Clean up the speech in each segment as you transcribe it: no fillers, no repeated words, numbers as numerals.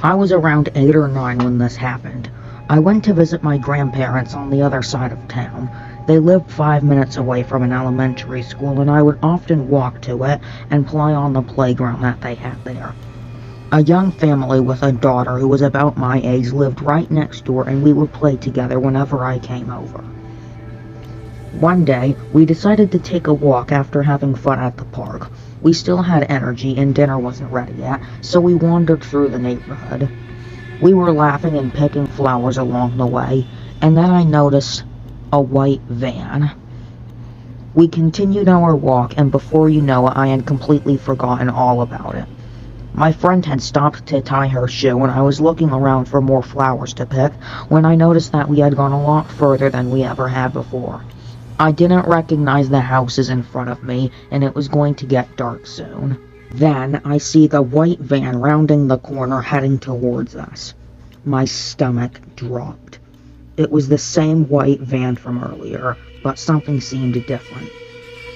I was around 8 or 9 when this happened. I went to visit my grandparents on the other side of town. They lived 5 minutes away from an elementary school, and I would often walk to it and play on the playground that they had there. A young family with a daughter who was about my age lived right next door, and we would play together whenever I came over. One day, we decided to take a walk after having fun at the park. We still had energy and dinner wasn't ready yet, so we wandered through the neighborhood. We were laughing and picking flowers along the way, and then I noticed a white van. We continued our walk, and before you know it, I had completely forgotten all about it. My friend had stopped to tie her shoe, and I was looking around for more flowers to pick when I noticed that we had gone a lot further than we ever had before. I didn't recognize the houses in front of me, and it was going to get dark soon. Then I see the white van rounding the corner heading towards us. My stomach dropped. It was the same white van from earlier, but something seemed different.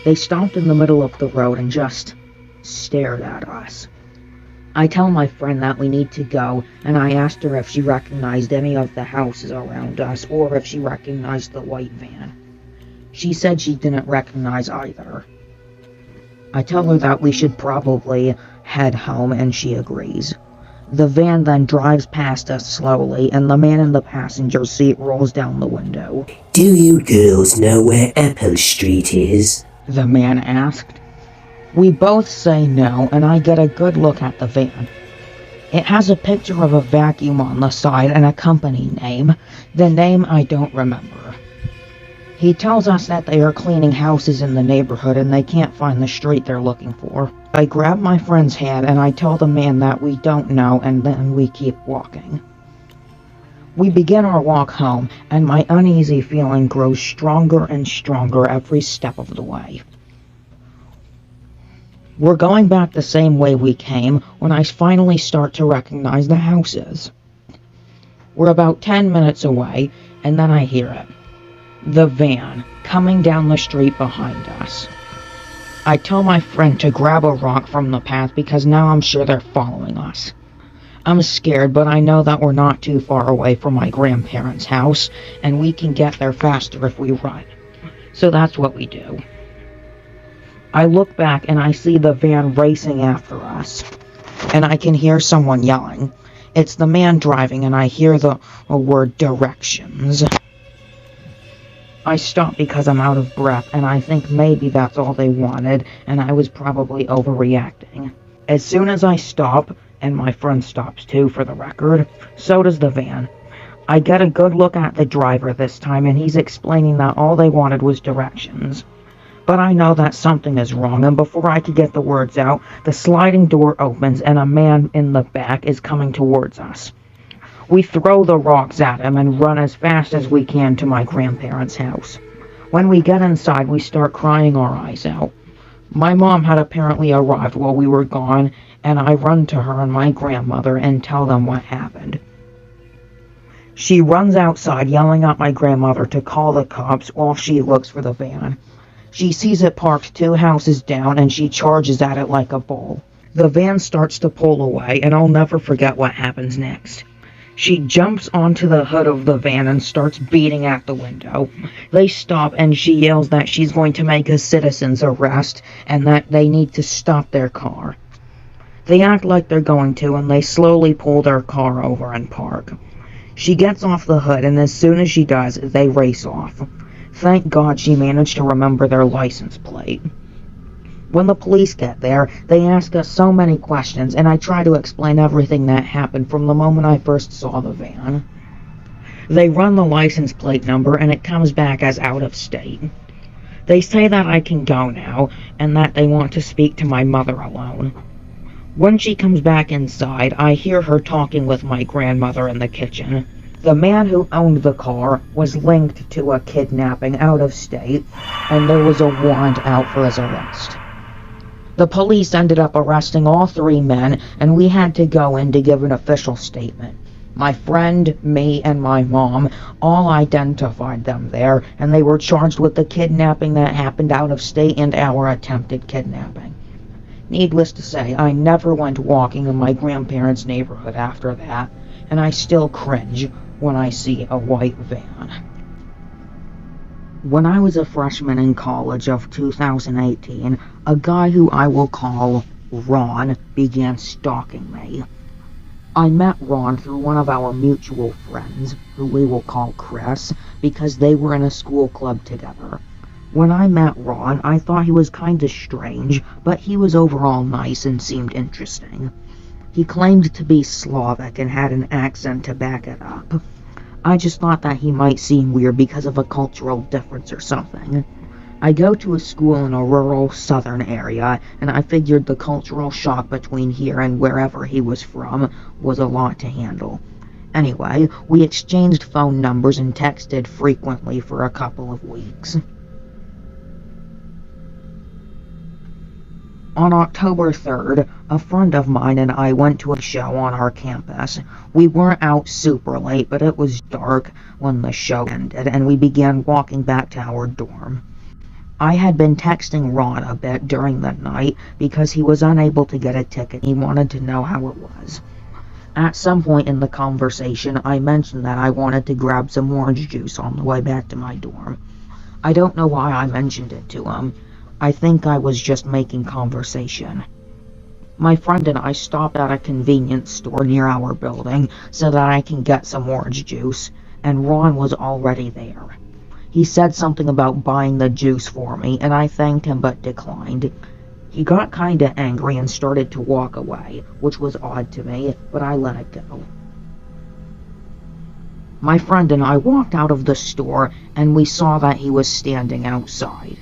They stopped in the middle of the road and just stared at us. I tell my friend that we need to go, and I asked her if she recognized any of the houses around us or if she recognized the white van. She said she didn't recognize either. I tell her that we should probably head home, and she agrees. The van then drives past us slowly, and the man in the passenger seat rolls down the window. "Do you girls know where Apple Street is?" the man asked. We both say no, and I get a good look at the van. It has a picture of a vacuum on the side and a company name. The name I don't remember. He tells us that they are cleaning houses in the neighborhood and they can't find the street they're looking for. I grab my friend's hand and I tell the man that we don't know, and then we keep walking. We begin our walk home, and my uneasy feeling grows stronger and stronger every step of the way. We're going back the same way we came when I finally start to recognize the houses. We're about 10 minutes away, and then I hear it. The van coming down the street behind us. I tell my friend to grab a rock from the path because now I'm sure they're following us. I'm scared, but I know that we're not too far away from my grandparents' house, and we can get there faster if we run. So that's what we do. I look back and I see the van racing after us, and I can hear someone yelling. It's the man driving, and I hear the word directions. I stop because I'm out of breath, and I think maybe that's all they wanted, and I was probably overreacting. As soon as I stop, and my friend stops too for the record, so does the van. I get a good look at the driver this time, and he's explaining that all they wanted was directions. But I know that something is wrong, and before I could get the words out, the sliding door opens and a man in the back is coming towards us. We throw the rocks at him and run as fast as we can to my grandparents' house. When we get inside, we start crying our eyes out. My mom had apparently arrived while we were gone, and I run to her and my grandmother and tell them what happened. She runs outside yelling at my grandmother to call the cops while she looks for the van. She sees it parked 2 houses down, and she charges at it like a bull. The van starts to pull away, and I'll never forget what happens next. She jumps onto the hood of the van and starts beating at the window. They stop, and she yells that she's going to make a citizen's arrest and that they need to stop their car. They act like they're going to, and they slowly pull their car over and park. She gets off the hood, and as soon as she does, they race off. Thank God she managed to remember their license plate. When the police get there, they ask us so many questions, and I try to explain everything that happened from the moment I first saw the van. They run the license plate number, and it comes back as out of state. They say that I can go now, and that they want to speak to my mother alone. When she comes back inside, I hear her talking with my grandmother in the kitchen. The man who owned the car was linked to a kidnapping out of state, and there was a warrant out for his arrest. The police ended up arresting all 3 men, and we had to go in to give an official statement. My friend, me, and my mom all identified them there, and they were charged with the kidnapping that happened out of state and our attempted kidnapping. Needless to say, I never went walking in my grandparents' neighborhood after that, and I still cringe when I see a white van. When I was a freshman in college of 2018, a guy who I will call Ron began stalking me. I met Ron through one of our mutual friends, who we will call Chris, because they were in a school club together. When I met Ron, I thought he was kinda strange, but he was overall nice and seemed interesting. He claimed to be Slavic and had an accent to back it up. I just thought that he might seem weird because of a cultural difference or something. I go to a school in a rural southern area, and I figured the cultural shock between here and wherever he was from was a lot to handle. Anyway, we exchanged phone numbers and texted frequently for a couple of weeks. On October 3rd, a friend of mine and I went to a show on our campus. We weren't out super late, but it was dark when the show ended, and we began walking back to our dorm. I had been texting Ron a bit during the night because he was unable to get a ticket. He wanted to know how it was. At some point in the conversation, I mentioned that I wanted to grab some orange juice on the way back to my dorm. I don't know why I mentioned it to him. I think I was just making conversation. My friend and I stopped at a convenience store near our building so that I can get some orange juice, and Ron was already there. He said something about buying the juice for me, and I thanked him but declined. He got kinda angry and started to walk away, which was odd to me, but I let it go. My friend and I walked out of the store, and we saw that he was standing outside.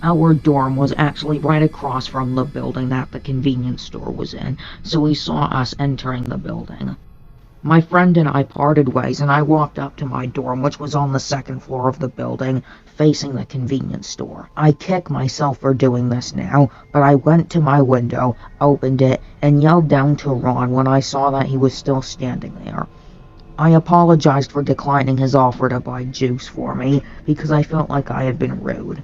Our dorm was actually right across from the building that the convenience store was in, so he saw us entering the building. My friend and I parted ways, and I walked up to my dorm, which was on the second floor of the building, facing the convenience store. I kick myself for doing this now, but I went to my window, opened it, and yelled down to Ron when I saw that he was still standing there. I apologized for declining his offer to buy juice for me, because I felt like I had been rude.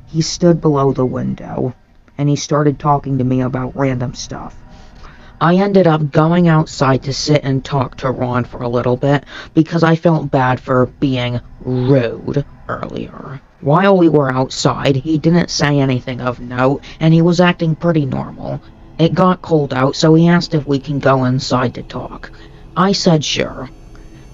He stood below the window, and he started talking to me about random stuff. I ended up going outside to sit and talk to Ron for a little bit, because I felt bad for being rude earlier. While we were outside, he didn't say anything of note, and he was acting pretty normal. It got cold out, so he asked if we can go inside to talk. I said sure.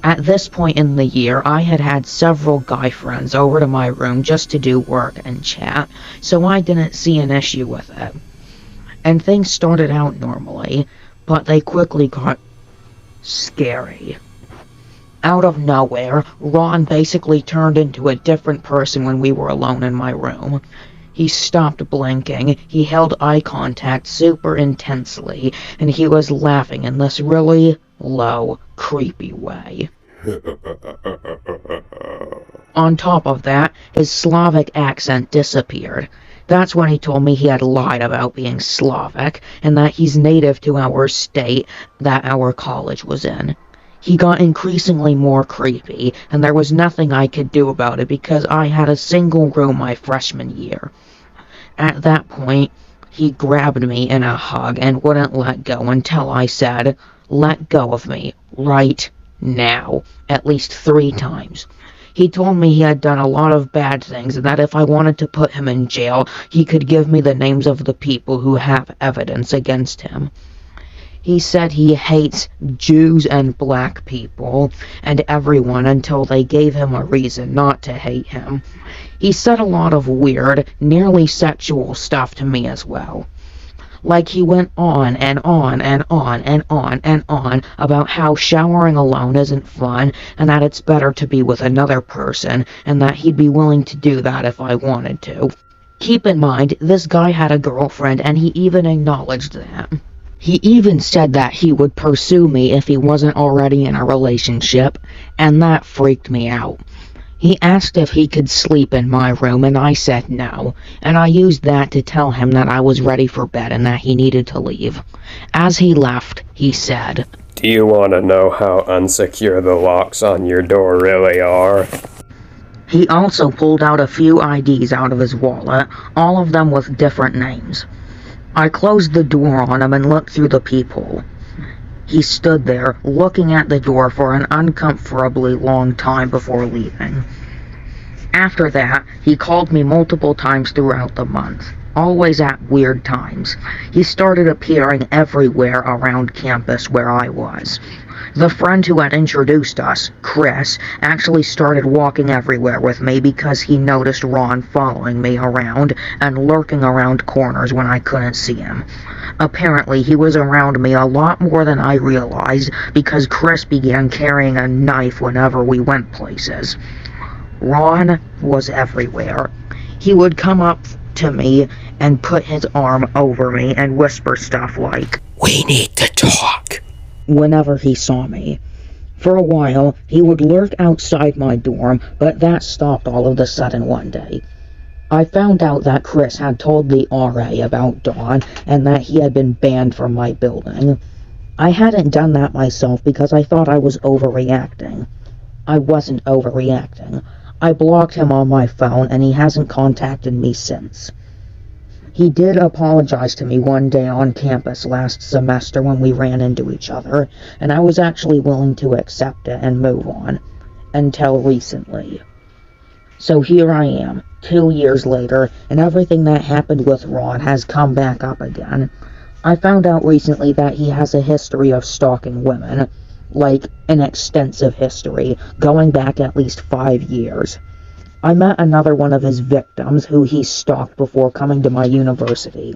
At this point in the year, I had had several guy friends over to my room just to do work and chat, so I didn't see an issue with it. And things started out normally, but they quickly got scary. Out of nowhere, Ron basically turned into a different person when we were alone in my room. He stopped blinking, he held eye contact super intensely, and he was laughing in this really low, creepy way. On top of that, his Slavic accent disappeared. That's when he told me he had lied about being Slavic, and that he's native to our state that our college was in. He got increasingly more creepy, and there was nothing I could do about it because I had a single room my freshman year. At that point, he grabbed me in a hug and wouldn't let go until I said, "Let go of me, right now," at least 3 times. He told me he had done a lot of bad things and that if I wanted to put him in jail, he could give me the names of the people who have evidence against him. He said he hates Jews and black people and everyone until they gave him a reason not to hate him. He said a lot of weird, nearly sexual stuff to me as well. Like he went on and on and on and on and on about how showering alone isn't fun and that it's better to be with another person and that he'd be willing to do that if I wanted to. Keep in mind, this guy had a girlfriend and he even acknowledged that. He even said that he would pursue me if he wasn't already in a relationship, and that freaked me out. He asked if he could sleep in my room, and I said no, and I used that to tell him that I was ready for bed and that he needed to leave. As he left, he said, "Do you want to know how unsecure the locks on your door really are?" He also pulled out a few IDs out of his wallet, all of them with different names. I closed the door on him and looked through the peephole. He stood there, looking at the door for an uncomfortably long time before leaving. After that, he called me multiple times throughout the month, always at weird times. He started appearing everywhere around campus where I was. The friend who had introduced us, Chris, actually started walking everywhere with me because he noticed Ron following me around and lurking around corners when I couldn't see him. Apparently, he was around me a lot more than I realized because Chris began carrying a knife whenever we went places. Ron was everywhere. He would come up to me and put his arm over me and whisper stuff like, We need to talk. whenever he saw me. For a while, he would lurk outside my dorm, but that stopped all of a sudden one day. I found out that Chris had told the RA about Dawn and that he had been banned from my building. I hadn't done that myself because I thought I was overreacting. I wasn't overreacting. I blocked him on my phone and he hasn't contacted me since. He did apologize to me one day on campus last semester when we ran into each other, and I was actually willing to accept it and move on, until recently. So here I am, 2 years later, and everything that happened with Ron has come back up again. I found out recently that he has a history of stalking women, like an extensive history, going back at least 5 years. I met another one of his victims who he stalked before coming to my university.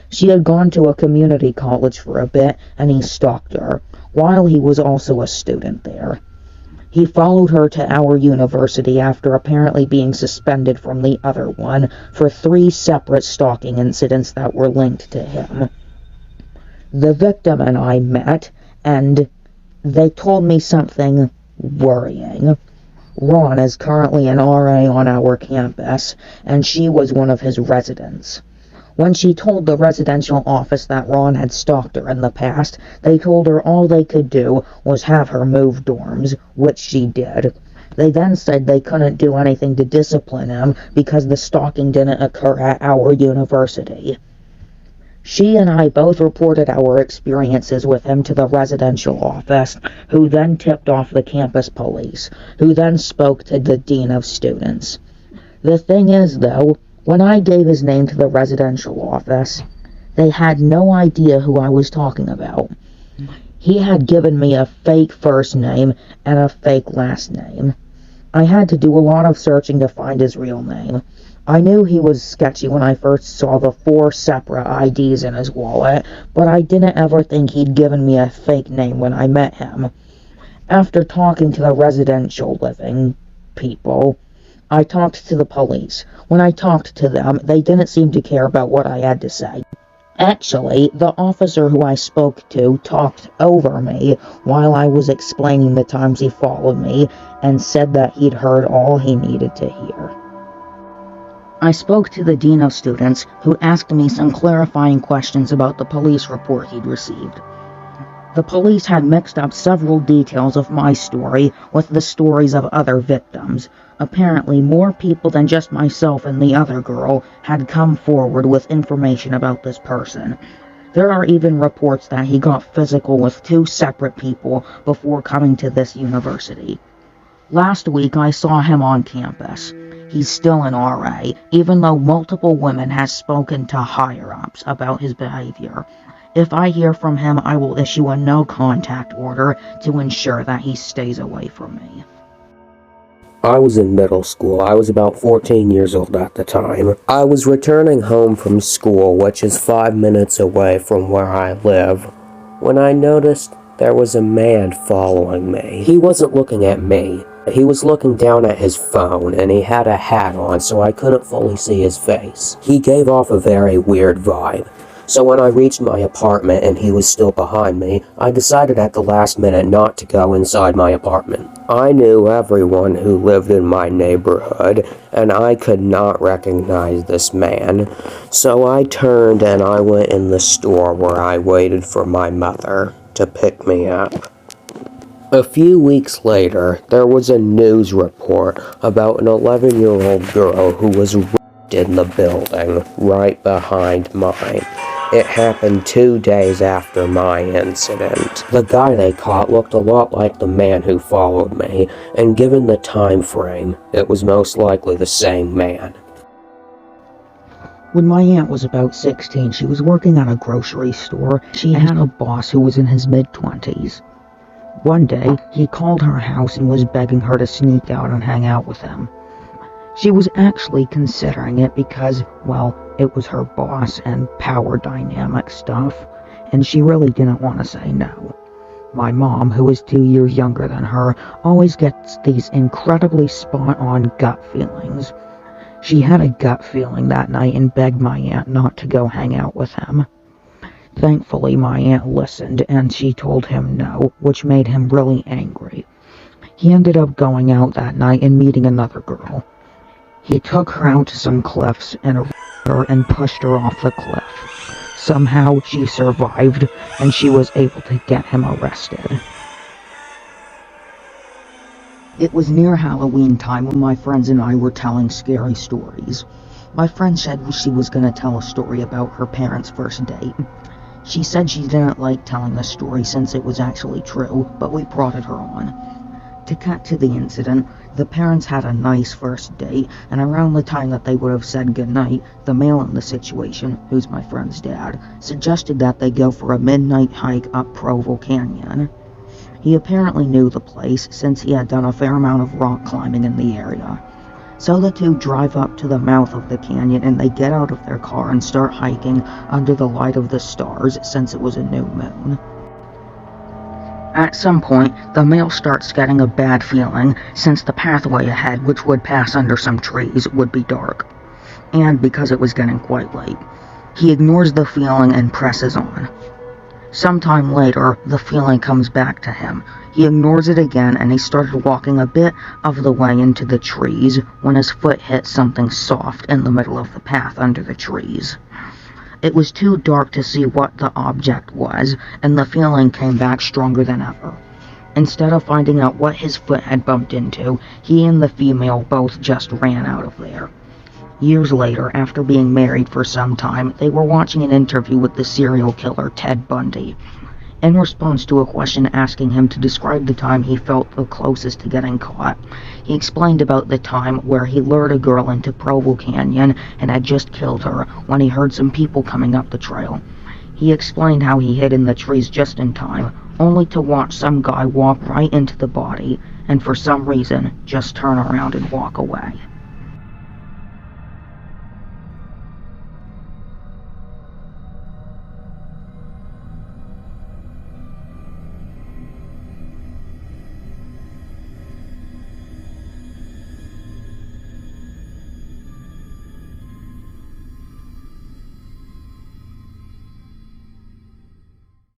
She had gone to a community college for a bit, and he stalked her, while he was also a student there. He followed her to our university after apparently being suspended from the other one for 3 separate stalking incidents that were linked to him. The victim and I met, and they told me something worrying. Ron is currently an RA on our campus, and she was one of his residents. When she told the residential office that Ron had stalked her in the past, they told her all they could do was have her move dorms, which she did. They then said they couldn't do anything to discipline him because the stalking didn't occur at our university. She and I both reported our experiences with him to the residential office, who then tipped off the campus police, who then spoke to the dean of students. The thing is, though, when I gave his name to the residential office, they had no idea who I was talking about. He had given me a fake first name and a fake last name. I had to do a lot of searching to find his real name. I knew he was sketchy when I first saw the 4 separate IDs in his wallet, but I didn't ever think he'd given me a fake name when I met him. After talking to the residential living people, I talked to the police. When I talked to them, they didn't seem to care about what I had to say. Actually, the officer who I spoke to talked over me while I was explaining the times he followed me and said that he'd heard all he needed to hear. I spoke to the dean of students, who asked me some clarifying questions about the police report he'd received. The police had mixed up several details of my story with the stories of other victims. Apparently, more people than just myself and the other girl had come forward with information about this person. There are even reports that he got physical with 2 separate people before coming to this university. Last week I saw him on campus. He's still an RA, even though multiple women have spoken to higher-ups about his behavior. If I hear from him, I will issue a no-contact order to ensure that he stays away from me. I was in middle school. I was about 14 years old at the time. I was returning home from school, which is 5 minutes away from where I live, when I noticed there was a man following me. He wasn't looking at me. He was looking down at his phone, and he had a hat on, so I couldn't fully see his face. He gave off a very weird vibe. So when I reached my apartment and he was still behind me, I decided at the last minute not to go inside my apartment. I knew everyone who lived in my neighborhood, and I could not recognize this man. So I turned and I went in the store where I waited for my mother to pick me up. A few weeks later, there was a news report about an 11-year-old girl who was raped in the building right behind mine. It happened 2 days after my incident. The guy they caught looked a lot like the man who followed me, and given the time frame, it was most likely the same man. When my aunt was about 16, she was working at a grocery store. She had a boss who was in his mid-20s. One day, he called her house and was begging her to sneak out and hang out with him. She was actually considering it because, well, it was her boss and power dynamic stuff, and she really didn't want to say no. My mom, who is 2 years younger than her, always gets these incredibly spot-on gut feelings. She had a gut feeling that night and begged my aunt not to go hang out with him. Thankfully, my aunt listened, and she told him no, which made him really angry. He ended up going out that night and meeting another girl. He took her out to some cliffs and her and pushed her off the cliff. Somehow she survived, and she was able to get him arrested. It was near Halloween time when my friends and I were telling scary stories. My friend said she was going to tell a story about her parents' first date. She said she didn't like telling the story since it was actually true, but we prodded her on. To cut to the incident, the parents had a nice first date, and around the time that they would have said goodnight, the male in the situation, who's my friend's dad, suggested that they go for a midnight hike up Provo Canyon. He apparently knew the place since he had done a fair amount of rock climbing in the area. So the two drive up to the mouth of the canyon and they get out of their car and start hiking under the light of the stars since it was a new moon. At some point, the male starts getting a bad feeling since the pathway ahead, which would pass under some trees, would be dark. And because it was getting quite late, he ignores the feeling and presses on. Sometime later, the feeling comes back to him. He ignores it again and he started walking a bit of the way into the trees when his foot hit something soft in the middle of the path under the trees. It was too dark to see what the object was, and the feeling came back stronger than ever. Instead of finding out what his foot had bumped into, he and the female both just ran out of there. Years later, after being married for some time, they were watching an interview with the serial killer Ted Bundy. In response to a question asking him to describe the time he felt the closest to getting caught, he explained about the time where he lured a girl into Provo Canyon and had just killed her when he heard some people coming up the trail. He explained how he hid in the trees just in time, only to watch some guy walk right into the body, and for some reason, just turn around and walk away.